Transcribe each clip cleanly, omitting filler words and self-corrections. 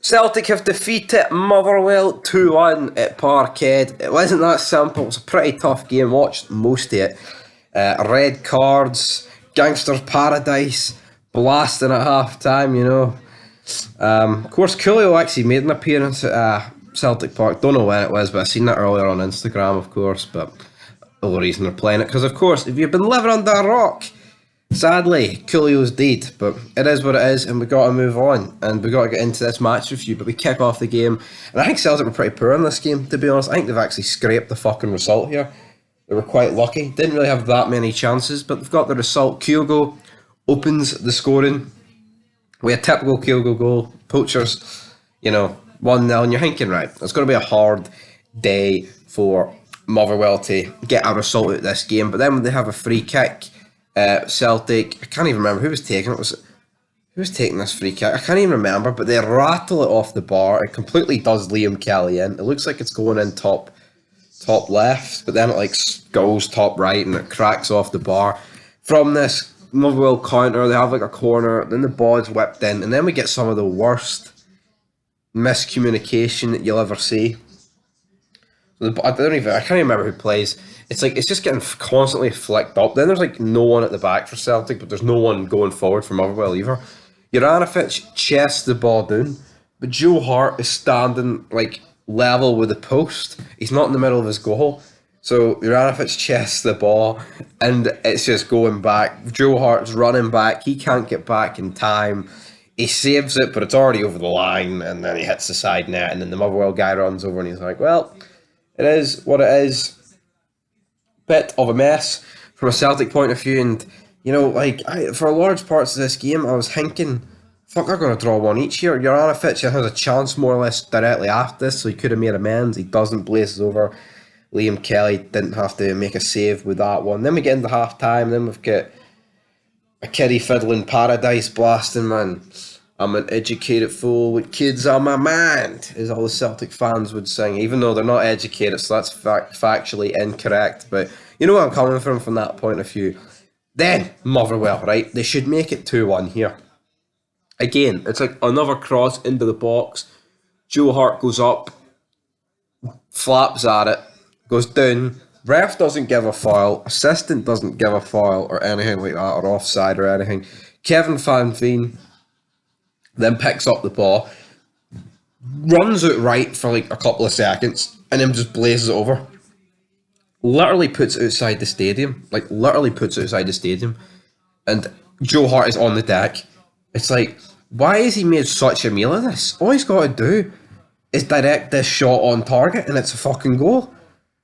Celtic have defeated Motherwell 2-1 at Parkhead. It wasn't that simple. It was a pretty tough game. Watched most of it. Red cards, Gangster's Paradise, blasting at half time, Of course, Coolio actually made an appearance at Celtic Park. Don't know when it was, but I seen that earlier on Instagram, of course. But the only reason they're playing it, because, of course, if you've been living under a rock, sadly, Coolio's dead, but it is what it is, and we got to move on, and we got to get into this match review. But we kick off the game, and I think Celtic were pretty poor in this game, to be honest. I think they've actually scraped the fucking result here. They were quite lucky. Didn't really have that many chances, but they've got the result. Kyogo opens the scoring. We had a typical Kyogo goal. Poachers, 1-0, and you're thinking, right, it's going to be a hard day for Motherwell to get a result out of this game. But then when they have a free kick, Celtic, I can't even remember who was taking it. Who was taking this free kick? I can't even remember, but they rattle it off the bar. It completely does Liam Kelly in. It looks like it's going in top left, but then it goes top right and it cracks off the bar. From this Motherwell counter, they have a corner, then the ball's whipped in, and then we get some of the worst miscommunication that you'll ever see. I can't even remember who plays. It's just getting constantly flicked up. Then there's no one at the back for Celtic, but there's no one going forward for Motherwell either. Juranovic chests the ball down, but Joe Hart is standing level with the post. He's not in the middle of his goal. So Juranovic chests the ball and it's just going back. Joe Hart's running back. He can't get back in time. He saves it, but it's already over the line, and then he hits the side net, and then the Motherwell guy runs over and he's like, well, it is what it is. Bit of a mess from a Celtic point of view, and for large parts of this game, I was thinking, fuck, they're going to draw one each here. Juranovic has a chance more or less directly after this, so he could have made amends. He doesn't, blazes over. Liam Kelly didn't have to make a save with that one. Then we get into half time, then we've got a kiddie fiddling Paradise blasting, man. I'm an educated fool with kids on my mind, as all the Celtic fans would sing, even though they're not educated, so that's factually incorrect. But you know where I'm coming from that point of view. Then, Motherwell, right? They should make it 2-1 here. Again, it's another cross into the box. Joe Hart goes up, flaps at it, goes down. Ref doesn't give a foul. Assistant doesn't give a foul or anything like that, or offside or anything. Kevin Van Veen then picks up the ball, runs out right for a couple of seconds, and then just blazes it over. Literally puts it outside the stadium. And Joe Hart is on the deck. It's why has he made such a meal of this? All he's got to do is direct this shot on target, and it's a fucking goal.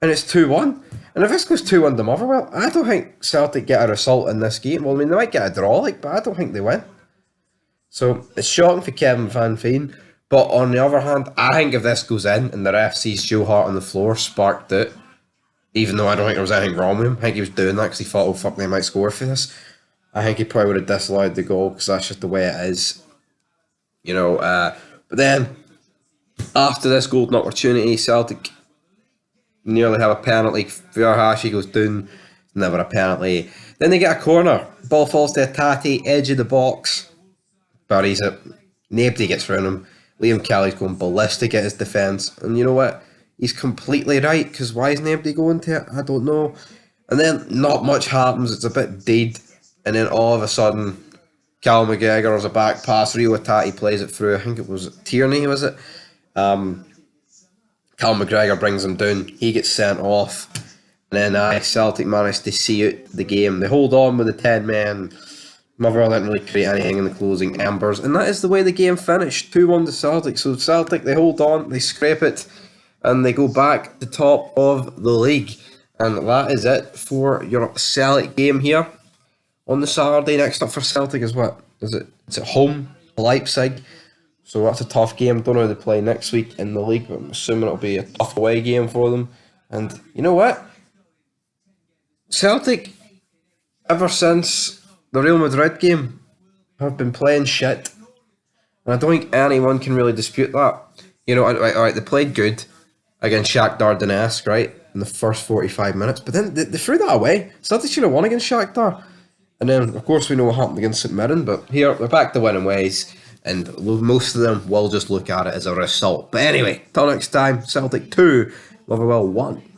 And it's 2-1. And if this goes 2-1 to Motherwell, I don't think Celtic get a result in this game. Well, I mean, they might get a draw, but I don't think they win. So it's shocking for Kevin Van Veen. But on the other hand, I think if this goes in and the ref sees Joe Hart on the floor, sparked it, even though I don't think there was anything wrong with him, I think he was doing that because he thought, oh fuck, they might score for this. I think he probably would have disallowed the goal because that's just the way it is. But then, after this golden opportunity, Celtic nearly have a penalty. Furuhashi goes down, never a penalty. Then they get a corner. Ball falls to Tati, edge of the box. Buries it. Nobody gets around him. Liam Kelly's going ballistic at his defence. And you know what? He's completely right, because why is nobody going to it? I don't know. And then not much happens. It's a bit dead. And then all of a sudden, Cal McGregor has a back pass. Rio Tati plays it through. I think it was Tierney, was it? Cal McGregor brings him down. He gets sent off. And then Celtic managed to see out the game. They hold on with the 10 men. Motherwell didn't really create anything in the closing embers. And that is the way the game finished. 2-1 to Celtic. So Celtic, they hold on, they scrape it, and they go back to top of the league. And that is it for your Celtic game here on the Saturday. Next up for Celtic is what? It's at home, Leipzig. So that's a tough game. Don't know how they play next week in the league, but I'm assuming it'll be a tough away game for them. And you know what? Celtic, ever since the Real Madrid game, have been playing shit. And I don't think anyone can really dispute that. Alright, they played good against Shakhtar Donetsk, right, in the first 45 minutes. But then they threw that away. Celtic should have won against Shakhtar. And then, of course, we know what happened against St Mirren. But here, we're back to winning ways. and most of them will just look at it as a result. But anyway, till next time, Celtic 2, Motherwell 1.